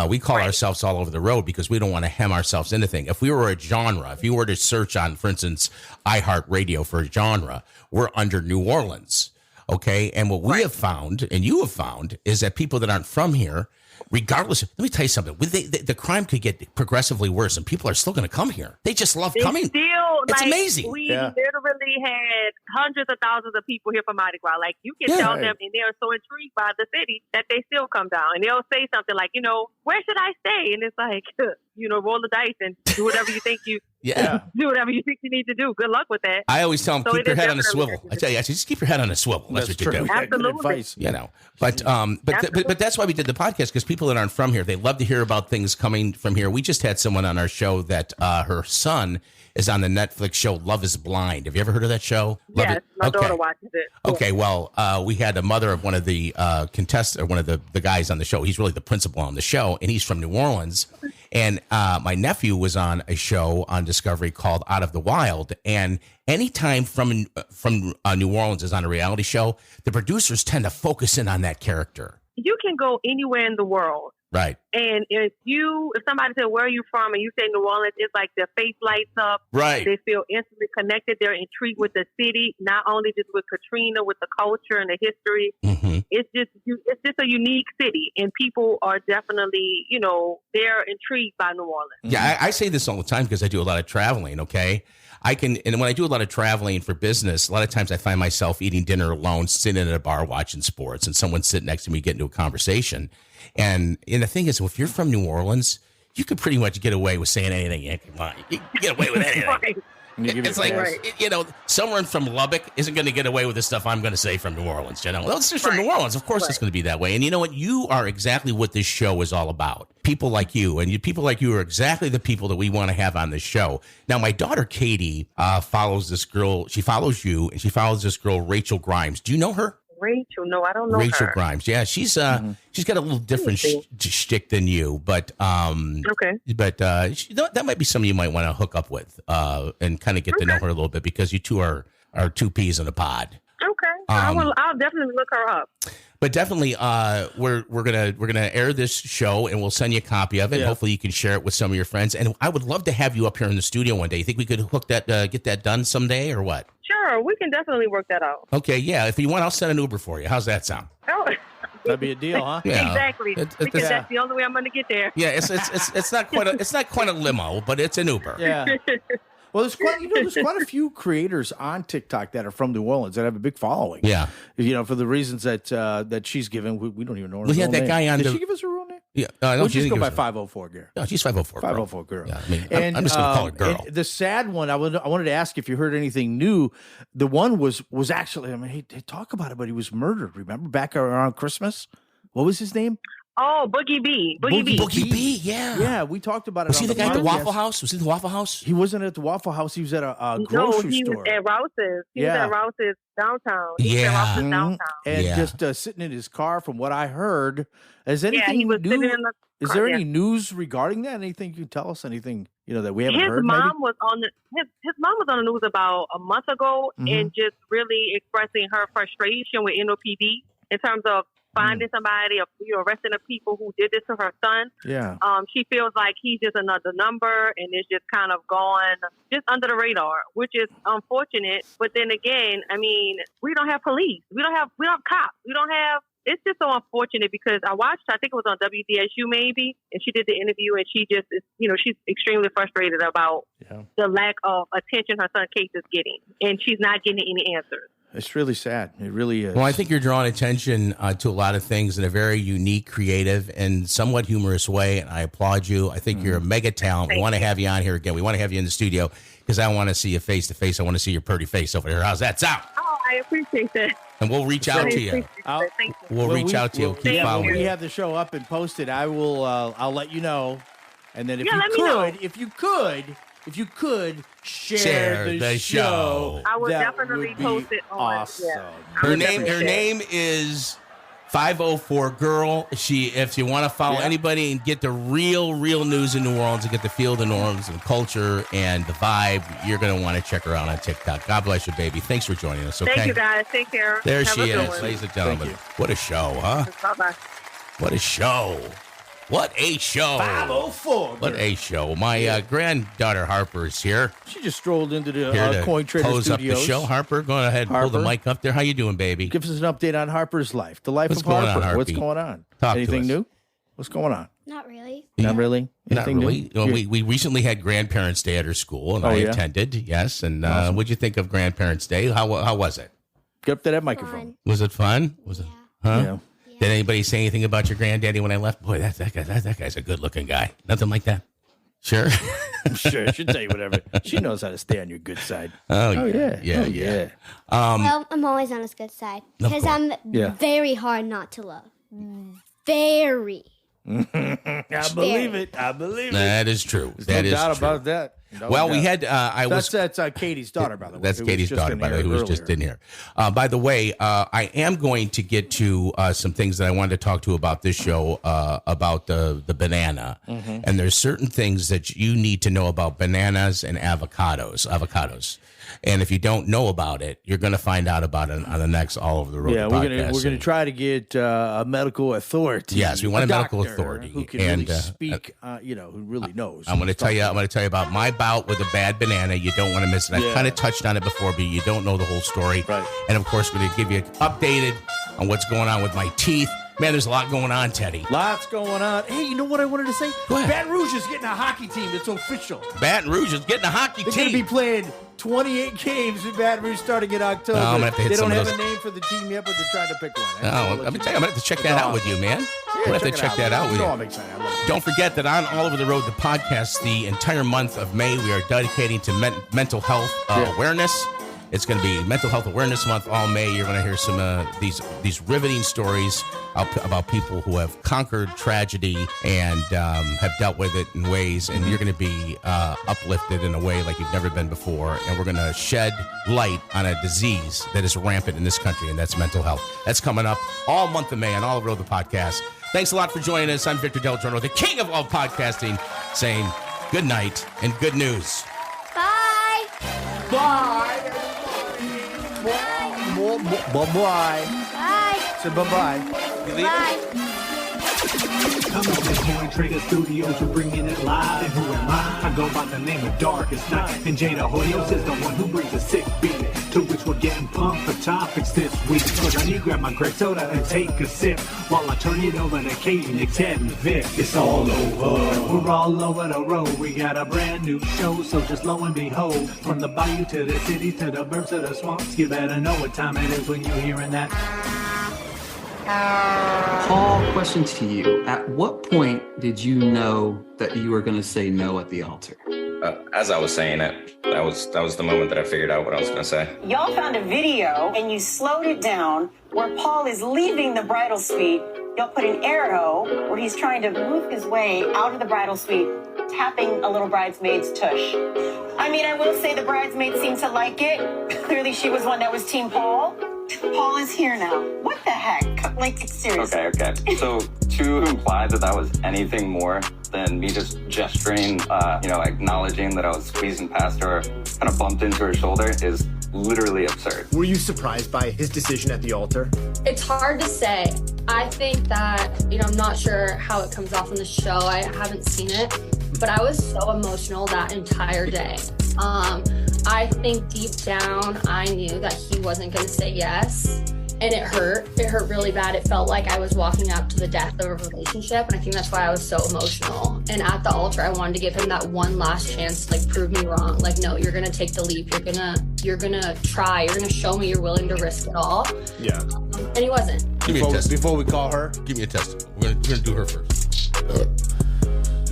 We call ourselves All Over the Road because we don't want to hem ourselves into anything. If we were a genre, if you were to search on, for instance, iHeartRadio for a genre, we're under New Orleans. Okay. And what we have found, and you have found, is that people that aren't from here, regardless, let me tell you something. The crime could get progressively worse, and people are still going to come here. They just love coming. It's amazing. We literally had hundreds of thousands of people here for Mardi Gras. Like, you can tell them, and they're so intrigued by the city that they still come down. And they'll say something like, where should I stay? And it's like, roll the dice and do whatever you think you do whatever you think you need to do. Good luck with that. I always tell them, keep your head on a swivel. I tell you, just keep your head on a swivel. That's what you do. Absolutely. But that's why we did the podcast, because people that aren't from here, they love to hear about things coming from here. We just had someone on our show that her son is on the Netflix show Love is Blind. Have you ever heard of that show? Yes, my daughter watches it. Okay, well, we had a mother of one of the contestants, or one of the guys on the show. He's really the principal on the show, and he's from New Orleans. And my nephew was on a show on Discovery called Out of the Wild. And anytime from New Orleans is on a reality show, the producers tend to focus in on that character. You can go anywhere in the world. Right. And if somebody said, where are you from? And you say New Orleans, it's like their face lights up. Right. They feel instantly connected. They're intrigued with the city, not only just with Katrina, with the culture and the history. Mm-hmm. It's just a unique city, and people are definitely, they're intrigued by New Orleans. Yeah, I say this all the time because I do a lot of traveling, okay? And when I do a lot of traveling for business, a lot of times I find myself eating dinner alone, sitting at a bar watching sports, and someone sitting next to me get into a conversation. And the thing is, if you're from New Orleans, you could pretty much get away with saying anything you want. You can get away with anything. Right. It's like, someone from Lubbock isn't going to get away with the stuff I'm going to say from New Orleans. Well, it's just from New Orleans. Of course it's going to be that way. And you know what? You are exactly what this show is all about. People like you. And people like you are exactly the people that we want to have on this show. Now, my daughter, Katie, follows this girl. She follows you, and she follows this girl, Rachel Grimes. Do you know her? Rachel, no, I don't know Rachel her. Grimes, yeah, she's got a little different shtick than you, but that might be something you might want to hook up with and kind of get to know her a little bit, because you two are two peas in a pod. Okay, I'll definitely look her up. But definitely, we're gonna air this show, and we'll send you a copy of it. Yeah. Hopefully, you can share it with some of your friends. And I would love to have you up here in the studio one day. You think we could get that done someday, or what? Sure, we can definitely work that out. Okay, yeah. If you want, I'll send an Uber for you. How's that sound? Oh. That'd be a deal, huh? Yeah. Exactly. Because that's the only way I'm going to get there. Yeah, it's not quite a limo, but it's an Uber. Yeah. Well, there's quite a few creators on TikTok that are from New Orleans that have a big following. Yeah. For the reasons that she's given, we don't even know her real name. That guy on Did she give us her real name? Yeah. No, she just go by 504 girl. No, she's 504 girl. 504 girl. Yeah, I mean, I'm just going to call her girl. And the sad one, I wanted to ask if you heard anything new. The one was actually, he talk about it, but he was murdered. Remember back around Christmas? What was his name? Oh, Boogie B. Boogie B, yeah. Yeah, we talked about it. Was he the guy at the Waffle House? Was he at the Waffle House? He wasn't at the Waffle House. He was at a grocery store. No, he was at Rouse's. He was at Rouse's downtown. And just sitting in his car, from what I heard. Is anything he was new? Sitting in the Is there any news regarding that? Anything you can tell us? Anything that we haven't heard? His mom was on the news about a month ago, and just really expressing her frustration with NOPD in terms of finding somebody, arresting the people who did this to her son. Yeah. She feels like he's just another number, and it's just kind of gone just under the radar, which is unfortunate. But then again, I mean, we don't have police. We don't have cops. It's just so unfortunate, because I watched, I think it was on WDSU maybe, and she did the interview, and she just is, she's extremely frustrated about the lack of attention her son Case is getting, and she's not getting any answers. It's really sad. It really is. Well, I think you're drawing attention to a lot of things in a very unique, creative, and somewhat humorous way, and I applaud you. I think you're a mega talent. We want to have you on here again. We want to have you in the studio because I want to see you face to face. I want to see your pretty face over here. How's that sound? Oh, I appreciate that. And we'll reach out to you. We'll reach out to you. Keep following. When we have the show up and posted, I will. I'll let you know. And then if you could share the show, I will definitely post it on. Awesome. Yeah. Her name is 504 Girl. If you want to follow anybody and get the real news in New Orleans and get the feel of the New Orleans and culture and the vibe, you're going to want to check her out on TikTok. God bless you, baby. Thanks for joining us. Okay? Thank you, guys. Take care. There Have she a good is, one. ladies and gentlemen. What a show, huh? Bye-bye. What a show. What a show. 504. What a show. My granddaughter Harper is here. She just strolled into the Here to Coin Trader close Studios. up the show. Harper, go ahead and pull the mic up there. How you doing, baby? Give us an update on Harper's life. The life What's of going Harper. on, Harpy? What's going on? Talk to Anything us. new? What's going on? Not really. Not really? Not Anything really. new? Well, we recently had Grandparents' Day at her school, and I attended, yes. And Awesome. what'd you think of Grandparents' Day? How was it? Get up to that microphone. Was it fun? Was it? Huh? Yeah. Did anybody say anything about your granddaddy when I left? Boy, that guy's a good-looking guy. Nothing like that? Sure? I'm sure. She'll tell you whatever. She knows how to stay on your good side. Oh, yeah. Yeah. Well, I'm always on his good side because I'm very hard not to love. Very. I believe it. That is true. There's no doubt about that. No Well, doubt. we had. That's Katie's daughter, by the way. That's who was Katie's just daughter, in by the way, here who was just earlier. in here. By the way, I am going to get to some things that I wanted to talk to about this show, about the banana. Mm-hmm. And there's certain things that you need to know about bananas and avocados. And if you don't know about it, you're going to find out about it on the next All Over the Road podcast. We're gonna try to get a medical authority. Yes, we want a medical doctor authority who can and, really speak. Who really knows. I'm going to tell you about my bout with a bad banana. You don't want to miss it. I kind of touched on it before, but you don't know the whole story. Right. And of course, we're going to give you updated on what's going on with my teeth. Man, there's a lot going on, Teddy. Lots going on. Hey, you know what I wanted to say? Go ahead. Baton Rouge is getting a hockey team. It's official. Baton Rouge is getting a hockey They're team. going to be playing 28 games in Baton Rouge starting in October. I'm gonna have to hit they don't some of have those. a name for the team yet, but they're trying to pick one. I'm going to have to check that out with you, man. I'm going to have to check that out with you. I'm excited. I love it. Don't forget that on All Over the Road, the podcast, the entire month of May, we are dedicating to mental health awareness. It's going to be Mental Health Awareness Month all May. You're going to hear some these riveting stories about people who have conquered tragedy and have dealt with it in ways, and you're going to be uplifted in a way like you've never been before. And we're going to shed light on a disease that is rampant in this country, and that's mental health. That's coming up all month of May on All Over the Road, the podcast. Thanks a lot for joining us. I'm Victor Del Giorno, the king of all podcasting, saying good night and good news. Bye. Bye. Bye-bye. Bye. Say bye-bye. Bye. Coming to Coin Trader Studios, we're bringing it live. And who am I? I go by the name of Darkest Night. And Jada Hoyos is the one who brings a sick beat, to which we're getting pumped for topics this week. So I need to grab my grape soda and take a sip, while I turn it over to Katie, Nick, Ted, and Vic. It's all over. We're all over the road. We got a brand new show, so just lo and behold, from the bayou to the city to the birds to the swamps, you better know what time it is when you're hearing that. Paul, question to you. At what point did you know that you were going to say no at the altar? As I was saying it, that was the moment that I figured out what I was going to say. Y'all found a video and you slowed it down where Paul is leaving the bridal suite. Y'all put an arrow where he's trying to move his way out of the bridal suite, tapping a little bridesmaid's tush. I mean, I will say the bridesmaid seemed to like it. Clearly she was one that was Team Paul. Paul is here now. What the heck? Like, seriously. Okay. So to imply that was anything more than me just gesturing, acknowledging that I was squeezing past her, kind of bumped into her shoulder is literally absurd. Were you surprised by his decision at the altar? It's hard to say. I think that, I'm not sure how it comes off on the show. I haven't seen it, but I was so emotional that entire day. I think deep down, I knew that he wasn't going to say yes. And it hurt. It hurt really bad. It felt like I was walking up to the death of a relationship. And I think that's why I was so emotional. And at the altar, I wanted to give him that one last chance to like prove me wrong. Like, no, you're going to take the leap. You're going to try. You're going to show me you're willing to risk it all. Yeah. And he wasn't. Before we call her. Give me a test. We're gonna do her first.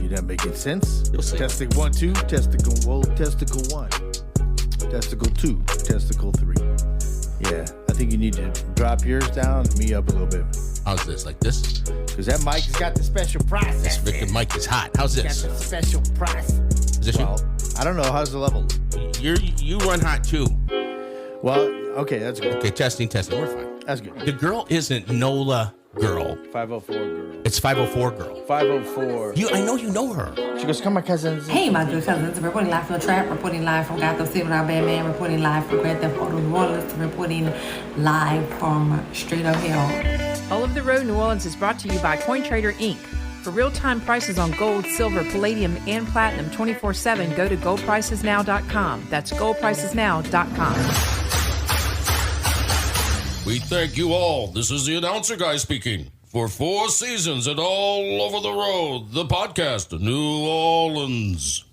You not making sense? You'll see. Testing 1, 2, testicle 1, testicle 1, testicle 2, testicle 3. Yeah, I think you need to drop yours down, me up a little bit. How's this? Like this? Because that mic has got the special process. This freaking mic is hot. How's this? Got the special process. Position? Well, I don't know. How's the level? You run hot too. Well, okay, that's good. Okay, testing. We're fine. That's good. The girl isn't NOLA girl. 504 girl. It's 504 girl. 504. I know you know her. She goes, come my cousins. Hey, my good cousins. Reporting live from the trap. Reporting live from Gotham City with our bad man. Reporting live from Grand Theft Auto New Orleans. Reporting live from Straight Up Hell. All Over the Road New Orleans is brought to you by CoinTrader Inc. For real-time prices on gold, silver, palladium, and platinum 24/7, go to goldpricesnow.com. That's goldpricesnow.com. We thank you all. This is the announcer guy speaking. For 4 seasons and All Over the Road, the podcast, New Orleans.